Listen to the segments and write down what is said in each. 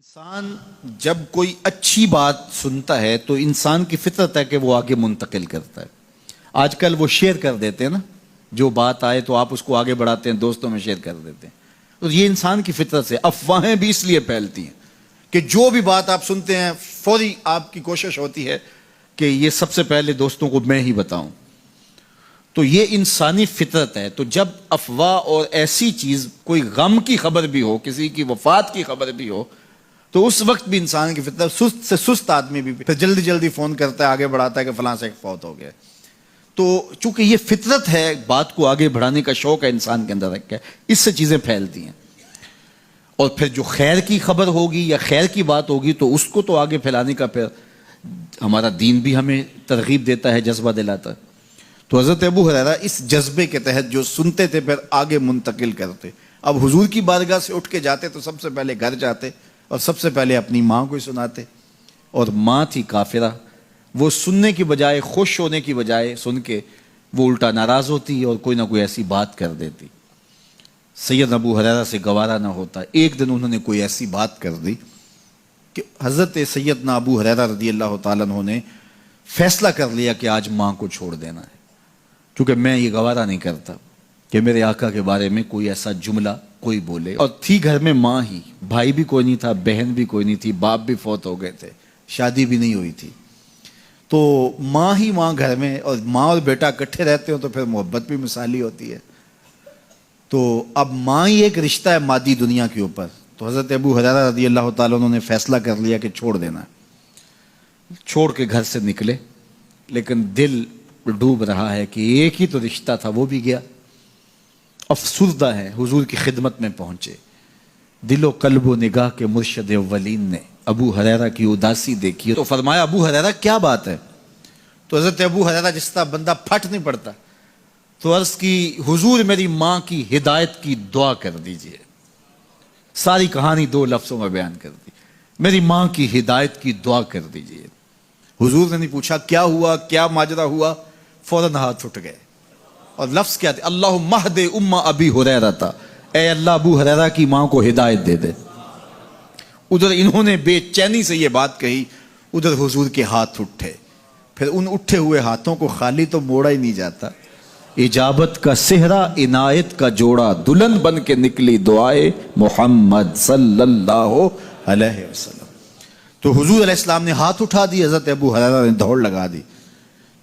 انسان جب کوئی اچھی بات سنتا ہے تو انسان کی فطرت ہے کہ وہ آگے منتقل کرتا ہے. آج کل وہ شیئر کر دیتے ہیں نا, جو بات آئے تو آپ اس کو آگے بڑھاتے ہیں, دوستوں میں شیئر کر دیتے ہیں. تو یہ انسان کی فطرت سے. افواہیں بھی اس لیے پھیلتی ہیں کہ جو بھی بات آپ سنتے ہیں فوری آپ کی کوشش ہوتی ہے کہ یہ سب سے پہلے دوستوں کو میں ہی بتاؤں. تو یہ انسانی فطرت ہے. تو جب افواہ اور ایسی چیز, کوئی غم کی خبر بھی ہو, کسی کی وفات کی خبر بھی ہو, تو اس وقت بھی انسان کی فطرت, سست سے سست آدمی بھی پھر جلدی جلدی فون کرتا ہے, آگے بڑھاتا ہے کہ فلاں سے ایک فوت ہو گیا. تو چونکہ یہ فطرت ہے, بات کو آگے بڑھانے کا شوق ہے انسان کے اندر رکھا ہے, اس سے چیزیں پھیلتی ہیں. اور پھر جو خیر کی خبر ہوگی یا خیر کی بات ہوگی تو اس کو تو آگے پھیلانے کا پھر ہمارا دین بھی ہمیں ترغیب دیتا ہے, جذبہ دلاتا ہے. تو حضرت ابو ہریرہ اس جذبے کے تحت جو سنتے تھے پھر آگے منتقل کرتے. اب حضور کی بارگاہ سے اٹھ کے جاتے تو سب سے پہلے گھر جاتے اور سب سے پہلے اپنی ماں کو ہی سناتے. اور ماں تھی کافرہ, وہ سننے کی بجائے, خوش ہونے کی بجائے سن کے وہ الٹا ناراض ہوتی اور کوئی نہ کوئی ایسی بات کر دیتی. سید ابو ہریرہ سے گوارا نہ ہوتا. ایک دن انہوں نے کوئی ایسی بات کر دی کہ حضرت سیدنا ابو ہریرہ رضی اللہ تعالیٰ عنہ نے فیصلہ کر لیا کہ آج ماں کو چھوڑ دینا ہے, کیونکہ میں یہ گوارا نہیں کرتا کہ میرے آقا کے بارے میں کوئی ایسا جملہ کوئی بولے. اور تھی گھر میں ماں ہی, بھائی بھی کوئی نہیں تھا, بہن بھی کوئی نہیں تھی, باپ بھی فوت ہو گئے تھے, شادی بھی نہیں ہوئی تھی. تو ماں ہی ماں گھر میں, اور ماں اور بیٹا اکٹھے رہتے ہو تو پھر محبت بھی مثالی ہوتی ہے. تو اب ماں ہی ایک رشتہ ہے مادی دنیا کے اوپر. تو حضرت ابو ہریرہ رضی اللہ تعالیٰ عنہ نے فیصلہ کر لیا کہ چھوڑ دینا ہے. چھوڑ کے گھر سے نکلے, لیکن دل ڈوب رہا ہے کہ ایک ہی تو رشتہ تھا, وہ بھی گیا. افسردہ ہے, حضور کی خدمت میں پہنچے. دل و قلب و نگاہ کے مرشد اولین نے ابو ہریرہ کی اداسی دیکھی تو فرمایا, ابو ہریرہ کیا بات ہے؟ تو حضرت ابو ہریرہ جس طرح بندہ پھٹ نہیں پڑتا, تو عرض کی, حضور میری ماں کی ہدایت کی دعا کر دیجئے. ساری کہانی 2 لفظوں میں بیان کر دی, میری ماں کی ہدایت کی دعا کر دیجئے. حضور نے نہیں پوچھا کیا ہوا, کیا ماجرا ہوا, فوراً ہاتھ اٹھ گئے. اور لفظ کیا تھے؟ اللہم اہد ام ابی ہریرہ تھا, اے اللہ ابو ہریرہ کی ماں کو ہدایت دے دے. ادھر انہوں نے بے چینی سے یہ بات کہی, ادھر حضور کے ہاتھ اٹھے. پھر ان اٹھے ہوئے ہاتھوں کو خالی تو موڑا ہی نہیں جاتا. اجابت کا صحرا, عنایت کا جوڑا, دلہن بن کے نکلی دعائے محمد صلی اللہ علیہ وسلم. تو حضور علیہ السلام نے ہاتھ اٹھا دی, حضرت ابو ہریرہ نے دوڑ لگا دی.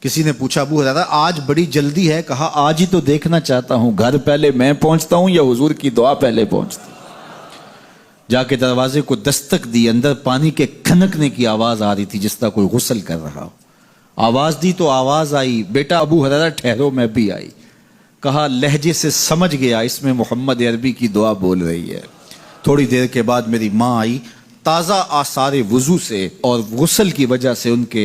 کسی نے پوچھا, ابو ہریرہ آج بڑی جلدی ہے؟ کہا آج ہی تو دیکھنا چاہتا ہوں, گھر پہلے میں پہنچتا ہوں یا حضور کی دعا پہلے پہنچتی. جا کے دروازے کو دستک دی, اندر پانی کے کھنکنے کی آواز آ رہی تھی جس طرح کوئی غسل کر رہا ہو. آواز دی تو آواز آئی, بیٹا ابو ہریرہ ٹھہرو. میں بھی آئی. کہا لہجے سے سمجھ گیا اس میں محمد عربی کی دعا بول رہی ہے. تھوڑی دیر کے بعد میری ماں آئی, تازہ آثار وضو سے اور غسل کی وجہ سے ان کے